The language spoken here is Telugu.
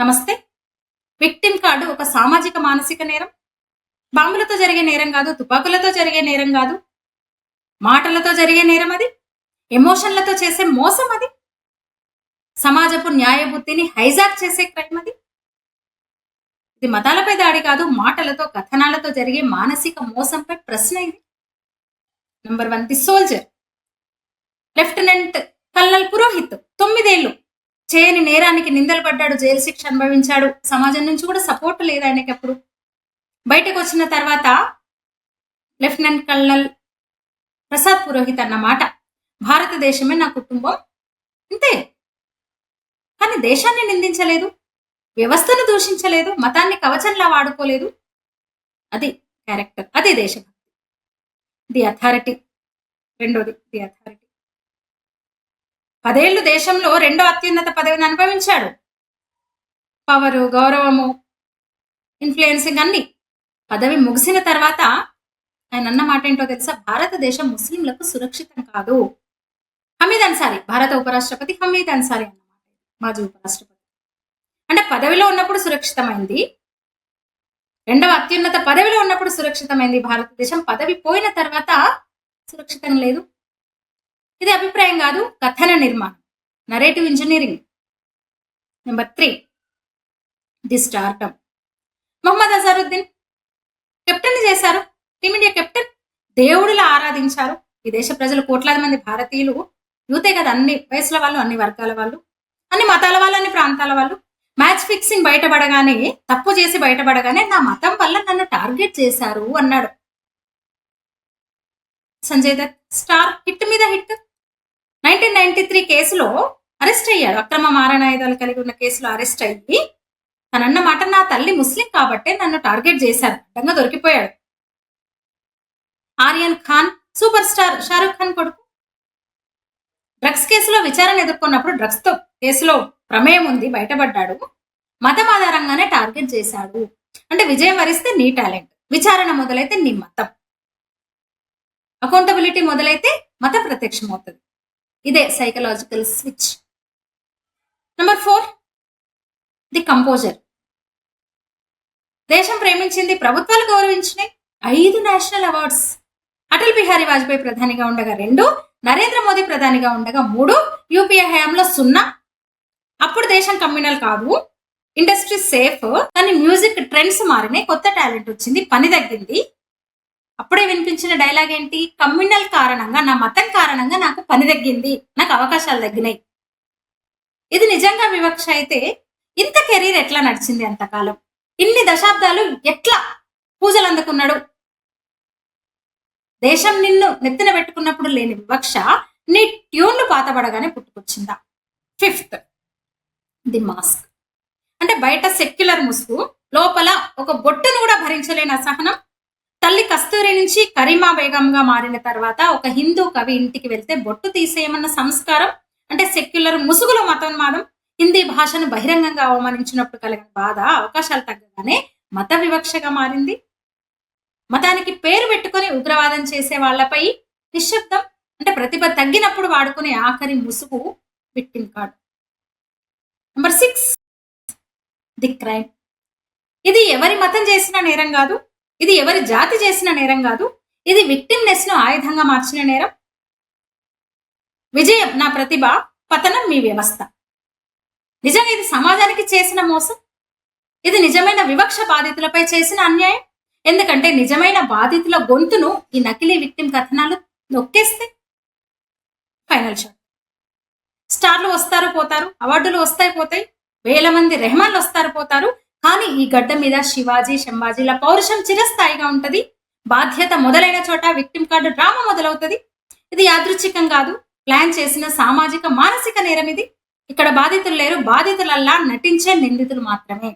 నమస్తే. విక్టిమ్ కార్డు ఒక సామాజిక మానసిక నేరం. బాంబులతో జరిగే నేరం కాదు, తుపాకులతో జరిగే నేరం కాదు, మాటలతో జరిగే నేరం అది, ఎమోషన్లతో చేసే మోసం అది, సమాజపు న్యాయబుద్ధిని హైజాక్ చేసే క్రైమ్ అది. ఇది మతాలపై దాడి కాదు, మాటలతో కథనాలతో జరిగే మానసిక మోసంపై ప్రశ్న ఇది. Number 1 the soldier. Lieutenant colonel Purohit 9 ఏళ్ళు చేయని నేరానికి నిందలు పడ్డాడు, జైలు శిక్ష అనుభవించాడు. సమాజం నుంచి కూడా సపోర్ట్ లేదు ఆయనకి. అప్పుడు బయటకు వచ్చిన తర్వాత లెఫ్టినెంట్ కల్నల్ ప్రసాద్ పురోహిత్ అన్న మాట, భారతదేశమే నా కుటుంబం, అంతే. కానీ దేశాన్ని నిందించలేదు, వ్యవస్థను దూషించలేదు, మతాన్ని కవచంలా వాడుకోలేదు. అది క్యారెక్టర్, అది దేశభక్తి. The authority. రెండోది ది అథారిటీ. 10 ఏళ్ళు దేశంలో రెండో అత్యున్నత పదవిని అనుభవించాడు. పవరు, గౌరవము, ఇన్ఫ్లుయెన్సింగ్ అన్ని. పదవి ముగిసిన తర్వాత ఆయన అన్న మాట ఏంటో తెలుసా? భారతదేశం ముస్లింలకు సురక్షితం కాదు. హమీద్ అన్సారీ, భారత ఉపరాష్ట్రపతి హమీద్ అన్సారీ అన్నమాట, మాజీ ఉపరాష్ట్రపతి. అంటే పదవిలో ఉన్నప్పుడు సురక్షితమైంది, రెండవ అత్యున్నత పదవిలో ఉన్నప్పుడు సురక్షితమైంది భారతదేశం, పదవి పోయిన తర్వాత సురక్షితం లేదు. ఇది అభిప్రాయం కాదు, కథన నిర్మాణం, narrative engineering. Number 3 the stardom. Mohammed Azharuddin captain చేశారు, టీమిండియా కెప్టెన్. దేవుడిలా ఆరాధించారు. ఈ దేశ ప్రజలు కోట్లాది మంది భారతీయులు, యూతే కదా, అన్ని వయసుల వాళ్ళు, అన్ని వర్గాల వాళ్ళు, అన్ని మతాల వాళ్ళు, అన్ని ప్రాంతాల వాళ్ళు. మ్యాచ్ ఫిక్సింగ్ బయటపడగానే, తప్పు చేసి బయటపడగానే నా మతం వల్ల నన్ను టార్గెట్ చేశారు అన్నాడు. సంజయ్ దత్ స్టార్, హిట్ మీద హిట్. 1993 కేసులో అరెస్ట్ అయ్యాడు. అక్రమ మారణాయుధాలు కలిగి ఉన్న కేసులో అరెస్ట్ అయ్యి తనన్న మాట, నా తల్లి ముస్లిం కాబట్టే నన్ను టార్గెట్ చేశారు, అడ్డంగా దొరికిపోయాడు. ఆర్యన్ ఖాన్, సూపర్ స్టార్ షారూక్ ఖాన్ కొడుకు, డ్రగ్స్ కేసులో విచారణ ఎదుర్కొన్నప్పుడు డ్రగ్స్ తో కేసులో ప్రమేయం ఉంది, బయటపడ్డాడు. మతం ఆధారంగానే టార్గెట్ చేశాడు. అంటే విజయం వరిస్తే నీ టాలెంట్, విచారణ మొదలైతే నీ మతం, అకౌంటబిలిటీ మొదలైతే మత ప్రత్యక్షం అవుతుంది. ఇదే psychological switch. Number 4 the composer. దేశం ప్రేమించింది, ప్రభుత్వాలు గౌరవించినాయి 5 నేషనల్ అవార్డ్స్. అటల్ బిహారీ వాజ్పేయి ప్రధానిగా ఉండగా 2, నరేంద్ర మోదీ ప్రధానిగా ఉండగా 3, యూపీఏ హయాంలో 0. అప్పుడు దేశం కమ్యూనల్ కాదు, ఇండస్ట్రీ సేఫ్, కానీ మ్యూజిక్ ట్రెండ్స్ మారినాయి, కొత్త టాలెంట్ వచ్చింది, పని తగ్గింది. అప్పుడే వినిపించిన డైలాగ్ ఏంటి? కమ్యూనల్ కారణంగా, నా మతం కారణంగా నాకు పని తగ్గింది, నాకు అవకాశాలు తగ్గినాయి. ఇది నిజంగా వివక్ష అయితే ఇంత కెరీర్ ఎట్లా నడిచింది అంతకాలం? ఇన్ని దశాబ్దాలు ఎట్లా పూజలు అందుకున్నాడు? దేశం నిన్ను నెత్తిన పెట్టుకున్నప్పుడు లేని వివక్ష నీ ట్యూన్లు పాతబడగానే పుట్టుకొచ్చిందా? 5th the mask. అంటే బయట సెక్యులర్ ముసుగు, లోపల ఒక బొట్టును కూడా భరించలేని అసహనం. తల్లి కస్తూరి నుంచి కరీమా బేగంగా మారిన తర్వాత ఒక హిందూ కవి ఇంటికి వెళ్తే బొట్టు తీసేయమన్న సంస్కారం. అంటే సెక్యులర్ ముసుగులో మతోన్మాదం. హిందీ భాషను బహిరంగంగా అవమానించినప్పుడు కలిగిన బాధ అవకాశాలు తగ్గగానే మత వివక్షగా మారింది. మతానికి పేరు పెట్టుకుని ఉగ్రవాదం చేసే వాళ్లపై నిశ్శబ్దం. అంటే ప్రతిభ తగ్గినప్పుడు వాడుకునే ఆఖరి ముసుగు victim card. Number 6 the crime. ఇది ఎవరి మతం చేసిన నేరం కాదు, ఇది ఎవరి జాతి చేసిన నేరం కాదు, ఇది విక్టిమ్నెస్ ను ఆయుధంగా మార్చిన నేరం. విజయం నా ప్రతిభ, పతనం మీ వ్యవస్థ. నిజంగా ఇది సమాజానికి చేసిన మోసం, ఇది నిజమైన వివక్ష బాధితులపై చేసిన అన్యాయం. ఎందుకంటే నిజమైన బాధితుల గొంతును ఈ నకిలీ విక్టిమ్ కథనాలు నొక్కేస్తే. Final shot. స్టార్లు వస్తారు పోతారు, అవార్డులు వస్తాయి పోతాయి, వేల మంది రెహమాన్లు వస్తారు పోతారు, కానీ ఈ గడ్డ మీద శివాజీ, శంభాజీల పౌరుషం చిరస్థాయిగా ఉంటది. బాధ్యత మొదలైన చోట విక్టిమ్ కార్డు డ్రామా మొదలవుతుంది. ఇది యాదృచ్ఛికం కాదు, ప్లాన్ చేసిన సామాజిక మానసిక నేరం ఇది. ఇక్కడ బాధితులు లేరు, బాధితులల్లా నటించే నిందితులు మాత్రమే.